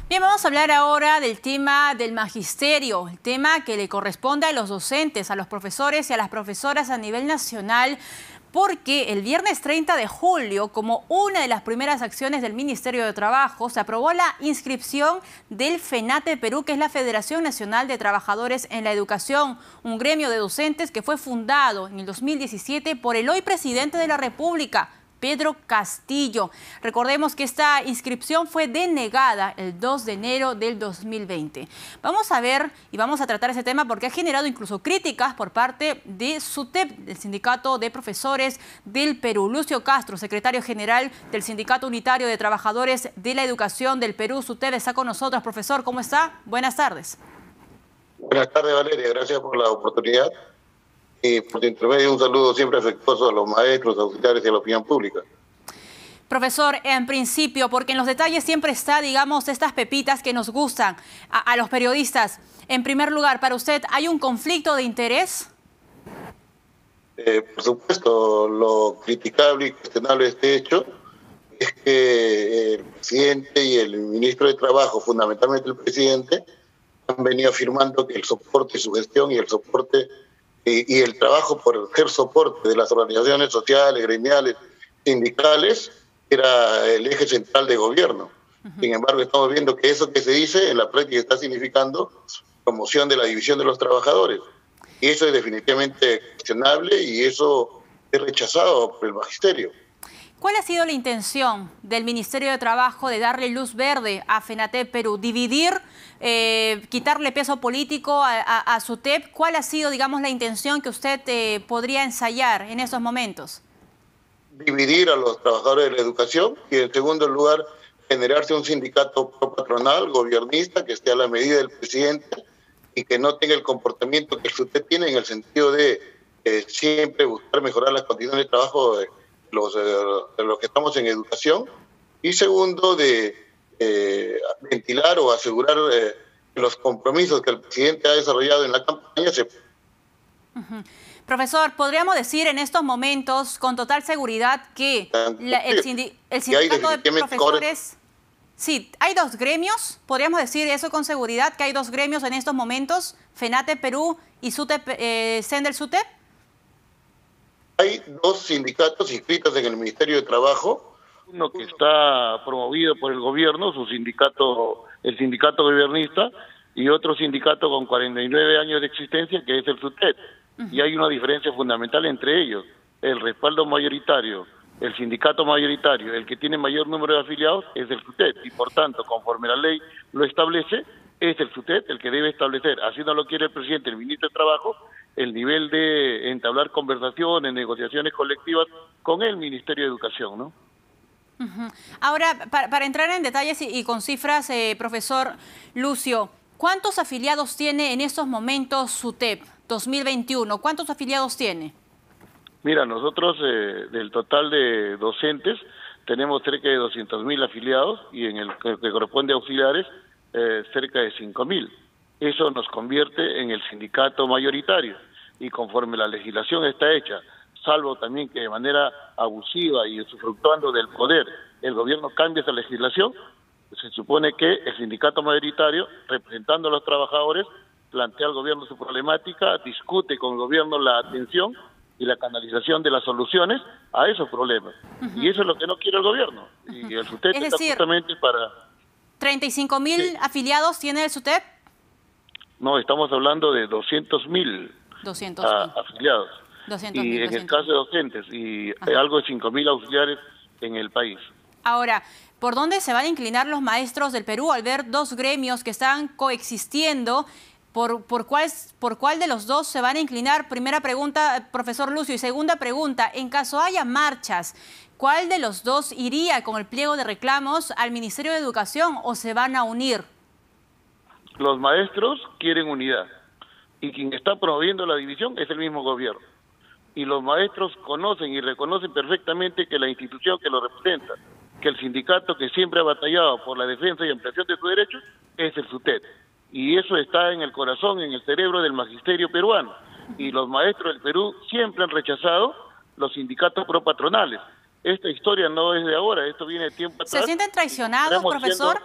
Bien, vamos a hablar ahora del tema del magisterio, el tema que le corresponde a los docentes, a los profesores y a las profesoras a nivel nacional, porque el viernes 30 de julio, como una de las primeras acciones del Ministerio de Trabajo, se aprobó la inscripción del FENATE Perú, que es la Federación Nacional de Trabajadores en la Educación, un gremio de docentes que fue fundado en el 2017 por el hoy presidente de la República, Pedro Castillo. Recordemos que esta inscripción fue denegada el 2 de enero del 2020. Vamos a ver y vamos a tratar ese tema porque ha generado incluso críticas por parte de SUTEP, del Sindicato de Profesores del Perú. Lucio Castro, secretario general del Sindicato Unitario de Trabajadores de la Educación del Perú, SUTEP, está con nosotros. Profesor, ¿cómo está? Buenas tardes. Buenas tardes, Valeria. Gracias por la oportunidad. Y por tu intermedio, un saludo siempre afectuoso a los maestros, auxiliares y a la opinión pública. Profesor, en principio, porque en los detalles siempre está, digamos, estas pepitas que nos gustan a los periodistas. En primer lugar, para usted, ¿hay un conflicto de interés? Por supuesto, lo criticable y cuestionable de este hecho es que el presidente y el ministro de Trabajo, fundamentalmente el presidente, han venido afirmando que el soporte y su gestión y el soporte y el trabajo por ser soporte de las organizaciones sociales, gremiales, sindicales, era el eje central de gobierno. Sin embargo, estamos viendo que eso que se dice en la práctica está significando promoción de la división de los trabajadores. Y eso es definitivamente cuestionable y eso es rechazado por el magisterio. ¿Cuál ha sido la intención del Ministerio de Trabajo de darle luz verde a FENATE Perú? ¿Dividir, quitarle peso político a SUTEP? ¿Cuál ha sido, digamos, la intención que usted podría ensayar en esos momentos? Dividir a los trabajadores de la educación y, en segundo lugar, generarse un sindicato propatronal, gobernista, que esté a la medida del presidente y que no tenga el comportamiento que el SUTEP tiene en el sentido de siempre buscar mejorar las condiciones de trabajo de los que estamos en educación, y segundo, de ventilar o asegurar los compromisos que el presidente ha desarrollado en la campaña. Profesor, ¿podríamos decir en estos momentos con total seguridad que el sindicato de profesores... Sí, hay dos gremios, podríamos decir eso con seguridad, que hay dos gremios en estos momentos, FENATE Perú y SUTEP, Sendel SUTEP? Hay dos sindicatos inscritos en el Ministerio de Trabajo. Uno que está promovido por el gobierno, su sindicato, el sindicato gobernista, y otro sindicato con 49 años de existencia, que es el SUTEP. Y hay una diferencia fundamental entre ellos. El respaldo mayoritario, el sindicato mayoritario, el que tiene mayor número de afiliados, es el SUTEP. Y por tanto, conforme la ley lo establece, es el SUTEP el que debe establecer, así no lo quiere el presidente, el ministro de Trabajo, el nivel de entablar conversaciones, negociaciones colectivas con el Ministerio de Educación, ¿no? Ahora, para entrar en detalles y con cifras, profesor Lucio, ¿cuántos afiliados tiene en estos momentos SUTEP 2021? ¿Cuántos afiliados tiene? Mira, nosotros del total de docentes tenemos cerca de 200.000 afiliados y en el que corresponde a auxiliares cerca de 5.000. Eso nos convierte en el sindicato mayoritario y conforme la legislación está hecha, salvo también que de manera abusiva y usufructuando del poder el gobierno cambie esa legislación, se supone que el sindicato mayoritario, representando a los trabajadores, plantea al gobierno su problemática, discute con el gobierno la atención y la canalización de las soluciones a esos problemas. Y eso es lo que no quiere el gobierno. Y el SUTEP está justamente para... ¿35.000 afiliados tiene el SUTEP? No, estamos hablando de 200.000 afiliados. 200.000. Y en el caso de docentes, y algo de 5.000 auxiliares en el país. Ahora, ¿por dónde se van a inclinar los maestros del Perú al ver dos gremios que están coexistiendo? ¿Por cuál de los dos se van a inclinar? Primera pregunta, profesor Lucio. Y segunda pregunta, en caso haya marchas, ¿cuál de los dos iría con el pliego de reclamos al Ministerio de Educación o se van a unir? Los maestros quieren unidad y quien está promoviendo la división es el mismo gobierno. Y los maestros conocen y reconocen perfectamente que la institución que los representa, que el sindicato que siempre ha batallado por la defensa y ampliación de sus derechos, es el SUTEP. Y eso está en el corazón, en el cerebro del magisterio peruano. Y los maestros del Perú siempre han rechazado los sindicatos propatronales. Esta historia no es de ahora, esto viene de tiempo atrás. ¿Se sienten traicionados, profesor?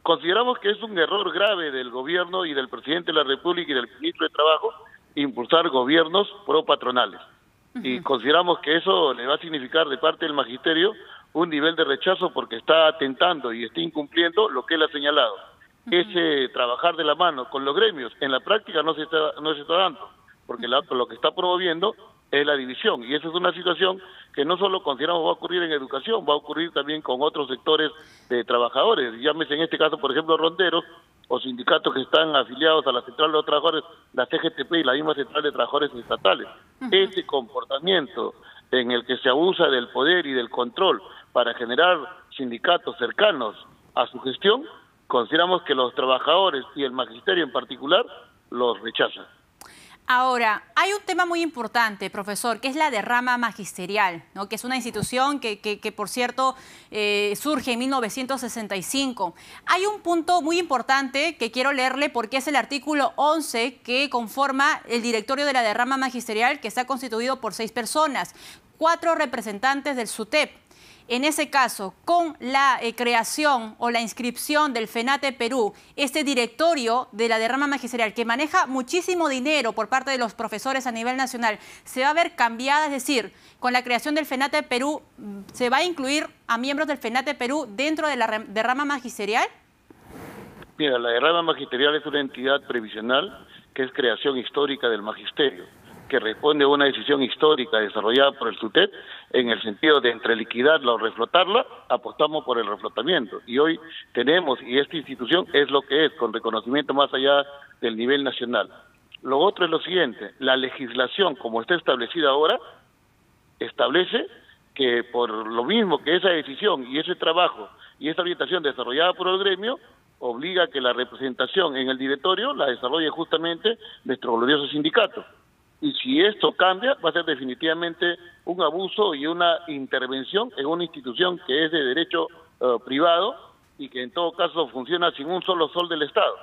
Consideramos que es un error grave del gobierno y del presidente de la República y del ministro de Trabajo impulsar gobiernos pro-patronales. Y consideramos que eso le va a significar de parte del magisterio un nivel de rechazo porque está atentando y está incumpliendo lo que él ha señalado. Ese trabajar de la mano con los gremios, en la práctica no se está dando, porque lo que está promoviendo es la división, y esa es una situación que no solo consideramos va a ocurrir en educación, va a ocurrir también con otros sectores de trabajadores, llámese en este caso, por ejemplo, ronderos o sindicatos que están afiliados a la Central de los Trabajadores, la CGTP y la misma Central de Trabajadores Estatales. Ese comportamiento en el que se abusa del poder y del control para generar sindicatos cercanos a su gestión, consideramos que los trabajadores y el magisterio en particular los rechazan. Ahora, hay un tema muy importante, profesor, que es la derrama magisterial, ¿no? Que es una institución que por cierto, surge en 1965. Hay un punto muy importante que quiero leerle porque es el artículo 11 que conforma el directorio de la derrama magisterial, que está constituido por 6 personas, 4 representantes del SUTEP. En ese caso, con la creación o la inscripción del FENATE Perú, este directorio de la derrama magisterial que maneja muchísimo dinero por parte de los profesores a nivel nacional, se va a ver cambiada, es decir, con la creación del FENATE Perú, ¿se va a incluir a miembros del FENATE Perú dentro de la derrama magisterial? Mira, la derrama magisterial es una entidad previsional que es creación histórica del magisterio, que responde a una decisión histórica desarrollada por el SUTEP en el sentido de entre liquidarla o reflotarla, apostamos por el reflotamiento. Y hoy tenemos, y esta institución es lo que es, con reconocimiento más allá del nivel nacional. Lo otro es lo siguiente, la legislación como está establecida ahora, establece que por lo mismo que esa decisión y ese trabajo y esa orientación desarrollada por el gremio, obliga a que la representación en el directorio la desarrolle justamente nuestro glorioso sindicato. Y si esto cambia, va a ser definitivamente un abuso y una intervención en una institución que es de derecho privado y que en todo caso funciona sin un solo sol del Estado.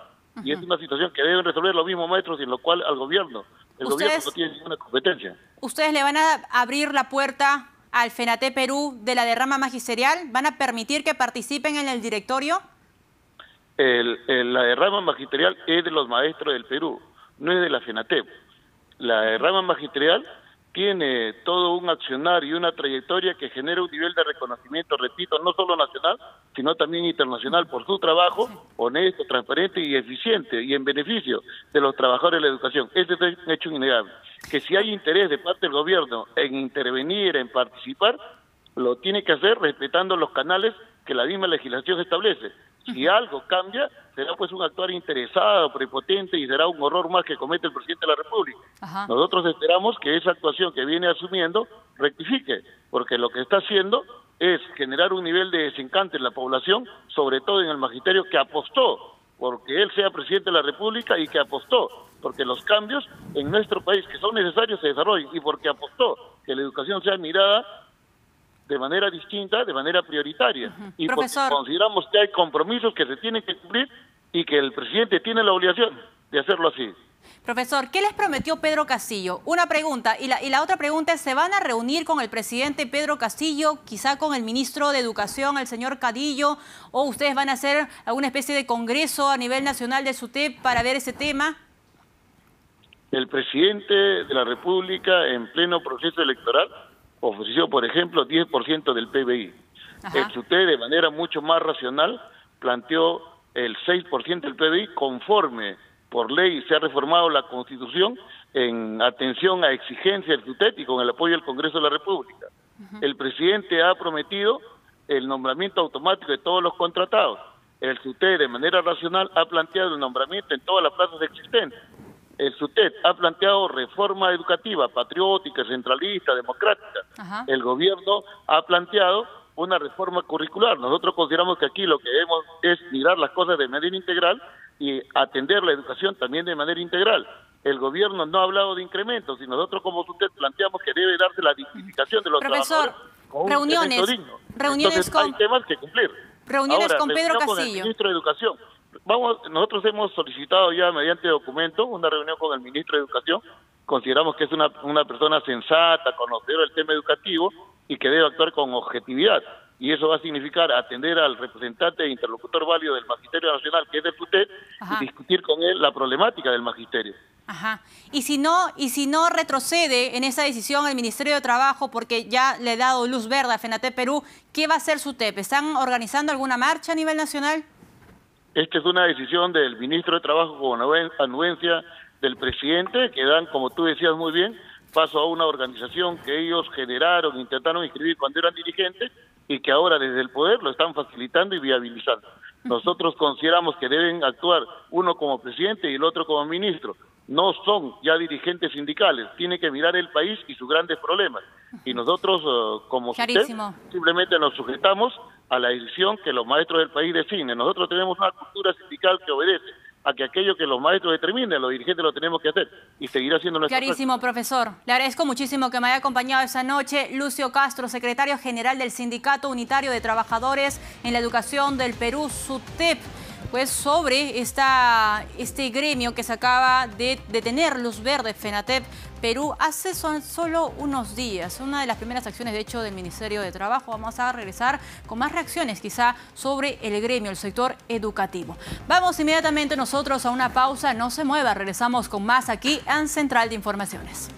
Y es una situación que deben resolver los mismos maestros y en lo cual al gobierno. El gobierno no tiene ninguna competencia. ¿Ustedes le van a abrir la puerta al FENATE Perú de la derrama magisterial? ¿Van a permitir que participen en el directorio? La derrama magisterial es de los maestros del Perú, no es de la FENATEP. La derrama magisterial tiene todo un accionar y una trayectoria que genera un nivel de reconocimiento, repito, no solo nacional, sino también internacional por su trabajo honesto, transparente y eficiente y en beneficio de los trabajadores de la educación. Este es un hecho innegable. Que si hay interés de parte del gobierno en intervenir, en participar, lo tiene que hacer respetando los canales que la misma legislación establece. Si algo cambia, será pues un actuar interesado, prepotente y será un horror más que comete el presidente de la República. Nosotros esperamos que esa actuación que viene asumiendo rectifique, porque lo que está haciendo es generar un nivel de desencanto en la población, sobre todo en el magisterio que apostó porque él sea presidente de la República y que apostó porque los cambios en nuestro país que son necesarios se desarrollen y porque apostó que la educación sea mirada de manera distinta, de manera prioritaria. Y porque consideramos que hay compromisos que se tienen que cumplir y que el presidente tiene la obligación de hacerlo así. Profesor, ¿qué les prometió Pedro Castillo? Una pregunta. Y la otra pregunta es, ¿se van a reunir con el presidente Pedro Castillo, quizá con el ministro de Educación, el señor Cadillo, o ustedes van a hacer alguna especie de congreso a nivel nacional de SUTEP para ver ese tema? El presidente de la República, en pleno proceso electoral, ofreció, por ejemplo, 10% del PBI. El SUTEP, de manera mucho más racional, planteó el 6% del PBI conforme por ley se ha reformado la Constitución en atención a exigencias del SUTEP y con el apoyo del Congreso de la República. El presidente ha prometido el nombramiento automático de todos los contratados. El SUTEP, de manera racional, ha planteado el nombramiento en todas las plazas existentes. El SUTEP ha planteado reforma educativa, patriótica, centralista, democrática. El gobierno ha planteado una reforma curricular. Nosotros consideramos que aquí lo que debemos es mirar las cosas de manera integral y atender la educación también de manera integral. El gobierno no ha hablado de incrementos y nosotros como SUTEP planteamos que debe darse la dignificación de los trabajadores con reuniones Entonces, hay temas que cumplir. Reuniones con Pedro Castillo. Con el ministro de Educación. Nosotros hemos solicitado ya mediante documento una reunión con el ministro de Educación. Consideramos que es una persona sensata, conocedora del tema educativo y que debe actuar con objetividad. y eso va a significar atender al representante e interlocutor válido del Magisterio Nacional, que es del FUTEP, y discutir con él la problemática del magisterio. Ajá. Y si no retrocede en esa decisión el Ministerio de Trabajo, porque ya le ha dado luz verde a FENATEP Perú, ¿qué va a hacer SUTEP? ¿Están organizando alguna marcha a nivel nacional? Esta es una decisión del ministro de Trabajo con anuencia del presidente, que dan, como tú decías muy bien, paso a una organización que ellos generaron, intentaron inscribir cuando eran dirigentes y que ahora desde el poder lo están facilitando y viabilizando. Nosotros consideramos que deben actuar uno como presidente y el otro como ministro. No son ya dirigentes sindicales, tiene que mirar el país y sus grandes problemas. Y nosotros, como usted, simplemente nos sujetamos a la decisión que los maestros del país designen. Nosotros tenemos una cultura sindical que obedece a que aquello que los maestros determinen, los dirigentes lo tenemos que hacer y seguirá siendo nuestra Clarísimo, profesor. Le agradezco muchísimo que me haya acompañado esta noche. Lucio Castro, secretario general del Sindicato Unitario de Trabajadores en la Educación del Perú, SUTEP, pues sobre este gremio que se acaba de tener luz verde, FENATEP Perú, hace solo unos días. Una de las primeras acciones, de hecho, del Ministerio de Trabajo. Vamos a regresar con más reacciones, quizá, sobre el gremio, el sector educativo. Vamos inmediatamente nosotros a una pausa. No se mueva, regresamos con más aquí en Central de Informaciones.